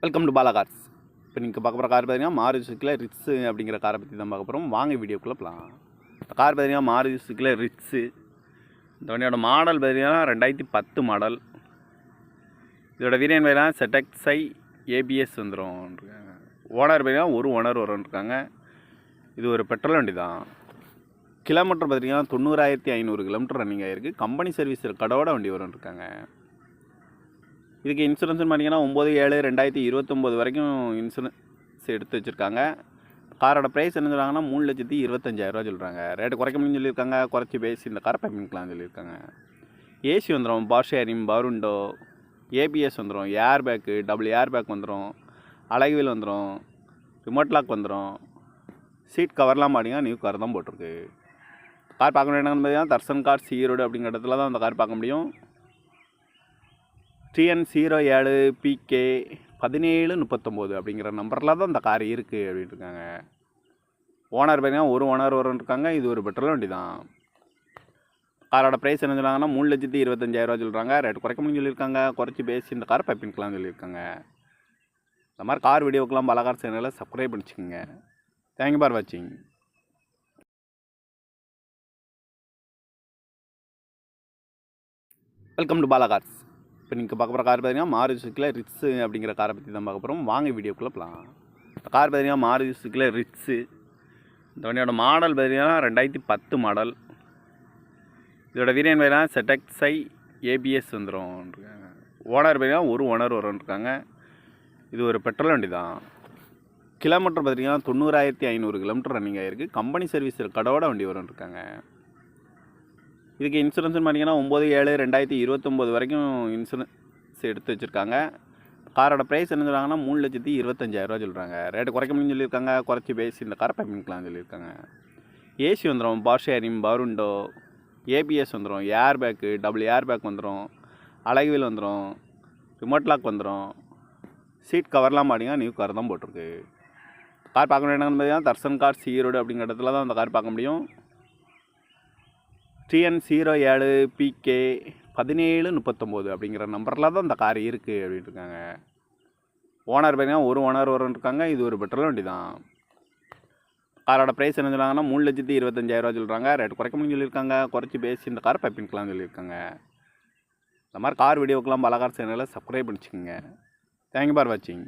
Welcome to Bala cars. இப்போ நீங்கள் பார்க்க போகிற கார் பார்த்தீங்கன்னா மாருதி சுசுக்கியில் ரிட்ஸு அப்படிங்கிற காரை பற்றி தான் பார்க்க போகிறோம். வாங்க வீடியோக்குள்ளே போகலாம். இந்த கார் பார்த்தீங்கன்னா மாருதி சுசுக்கியில் ரிட்ஸு. இந்த வண்டியோட மாடல் பார்த்தீங்கன்னா 2010 மாடல். இதோட வேரியன்ட் பார்த்தீங்கன்னா ZXi ABS வந்துடும். ஓனர் பார்த்தீங்கன்னா ஒரு ஓனர் வரும்ன்ருக்காங்க. இது ஒரு பெட்ரோல் வண்டி தான். கிலோமீட்டர் பார்த்தீங்கன்னா 90,500 கிலோமீட்டர் ரன்னிங் ஆகிருக்கு. கம்பெனி சர்வீஸ் கடவோட வண்டி வரும்ன்ருக்காங்க. இதுக்கு இன்சூரன்ஸ்னு பார்த்தீங்கன்னா 9/7/2029 வரைக்கும் இன்சூரன்ஸ் எடுத்து வச்சுருக்காங்க. காரோட ப்ரைஸ் என்ன சொல்கிறாங்கன்னா 3,25,000 சொல்கிறாங்க. ரேட்டு குறைக்க முடியும்னு சொல்லியிருக்காங்க. குறைச்சி பேசி இந்த காரை பேமெண்ட்லாம் சொல்லியிருக்காங்க. ஏசி வந்துடும், power sharing, power window, ABS வந்துடும், air bag, double air bag வந்துடும், அழகு வீல் வந்துடும், ரிமோட் லாக் வந்துடும். சீட் கவர்லாம் பார்த்தீங்கன்னா நியூ கார் தான் போட்டிருக்கு. கார் பார்க்க வேண்டிய பார்த்தீங்கன்னா தர்சன் கார் ஈரோடு அப்படிங்கிற இடத்துல தான் அந்த கார் பார்க்க முடியும். TN07PK 1739 அப்படிங்கிற நம்பரில் தான் இந்த கார் இருக்குது அப்படின்ட்டு இருக்காங்க. ஓனர் பார்த்தீங்கன்னா ஒரு ஓனர் வரும்ன்ருக்காங்க. இது ஒரு பெட்ரோல் வண்டி தான். காரோட ப்ரைஸ் என்ன சொல்கிறாங்கன்னா 3,25,000 சொல்கிறாங்க. ரேட்டு குறைக்க முடியும்னு சொல்லியிருக்காங்க. குறைச்சி பேசி இந்த காரை பைப்பிங்கலாம் சொல்லியிருக்காங்க. இந்த மாதிரி கார் வீடியோக்கெலாம் பல கார் சேனலை சப்ஸ்கிரைப் பண்ணிச்சுக்கோங்க. தேங்க்யூ ஃபார் வாட்சிங். Welcome to Bala cars. இப்போ நீங்கள் பார்க்க போகிற கார் பார்த்தீங்கன்னா மாருதி சுசுக்கியில் ரிட்ஸு அப்படிங்கிற காரை பற்றி தான் பார்க்க போகிறோம். வாங்க வீடியோக்குள்ளே போகலாம். இந்த கார் பார்த்தீங்கன்னா மாருதி சுசுக்கியில் ரிட்ஸு. இந்த வண்டியோட மாடல் பார்த்தீங்கன்னா 2010 மாடல். இதோட வேரியன்ட் பார்த்தீங்கன்னா ZXi ABS வந்துடும். ஓனர் பார்த்தீங்கன்னா ஒரு ஓனர் வரும்ன்ருக்காங்க. இது ஒரு பெட்ரோல் வண்டி தான். கிலோமீட்டர் பார்த்தீங்கன்னா 90,500 கிலோமீட்டர் ரன்னிங் ஆகிருக்கு. கம்பெனி சர்வீஸ் கடவோட வண்டி வரும்ன்ருக்காங்க. இதுக்கு இன்சூரன்ஸ்னு பார்த்தீங்கன்னா 9/7/2029 வரைக்கும் இன்சூரன்ஸ் எடுத்து வச்சுருக்காங்க. காரோட ப்ரைஸ் என்ன சொல்கிறாங்கன்னா 3,25,000 சொல்கிறாங்க. ரேட்டு குறைக்க முடியும்னு சொல்லியிருக்காங்க. குறைச்சி பேசி இந்த காரை பேமெண்ட்லாம் சொல்லியிருக்காங்க. ஏசி வந்துடும், power sharing, power window, ABS வந்துடும், air bag, double air bag வந்துடும், அழகு வீல் வந்துடும், ரிமோட் லாக் வந்துடும். சீட் கவர்லாம் பார்த்தீங்கன்னா நியூ கார் தான் போட்டிருக்கு. கார் பார்க்க வேண்டிய பார்த்தீங்கன்னா தர்சன் கார் ஈரோடு அப்படிங்கிற இடத்துல தான் அந்த கார் பார்க்க முடியும். TN07PK 1739 அப்படிங்கிற நம்பரில் தான் இந்த கார் இருக்குது அப்படின்ட்டு இருக்காங்க. ஓனர் பார்த்தீங்கன்னா ஒரு ஓனர் வரும்ன்ருக்காங்க. இது ஒரு பெட்ரோல் வண்டி தான். காரோட ப்ரைஸ் என்ன சொல்கிறாங்கன்னா 3,25,000 சொல்கிறாங்க. ரேட்டு குறைக்க முடியும்னு சொல்லியிருக்காங்க. குறைச்சி பேசி இந்த காரை பைப்பிங்கலாம் சொல்லியிருக்காங்க. இந்த மாதிரி கார் வீடியோக்கெலாம் பல கார் சேனலை சப்ஸ்கிரைப் பண்ணிச்சுக்கோங்க. தேங்க்யூ ஃபார் வாட்சிங்.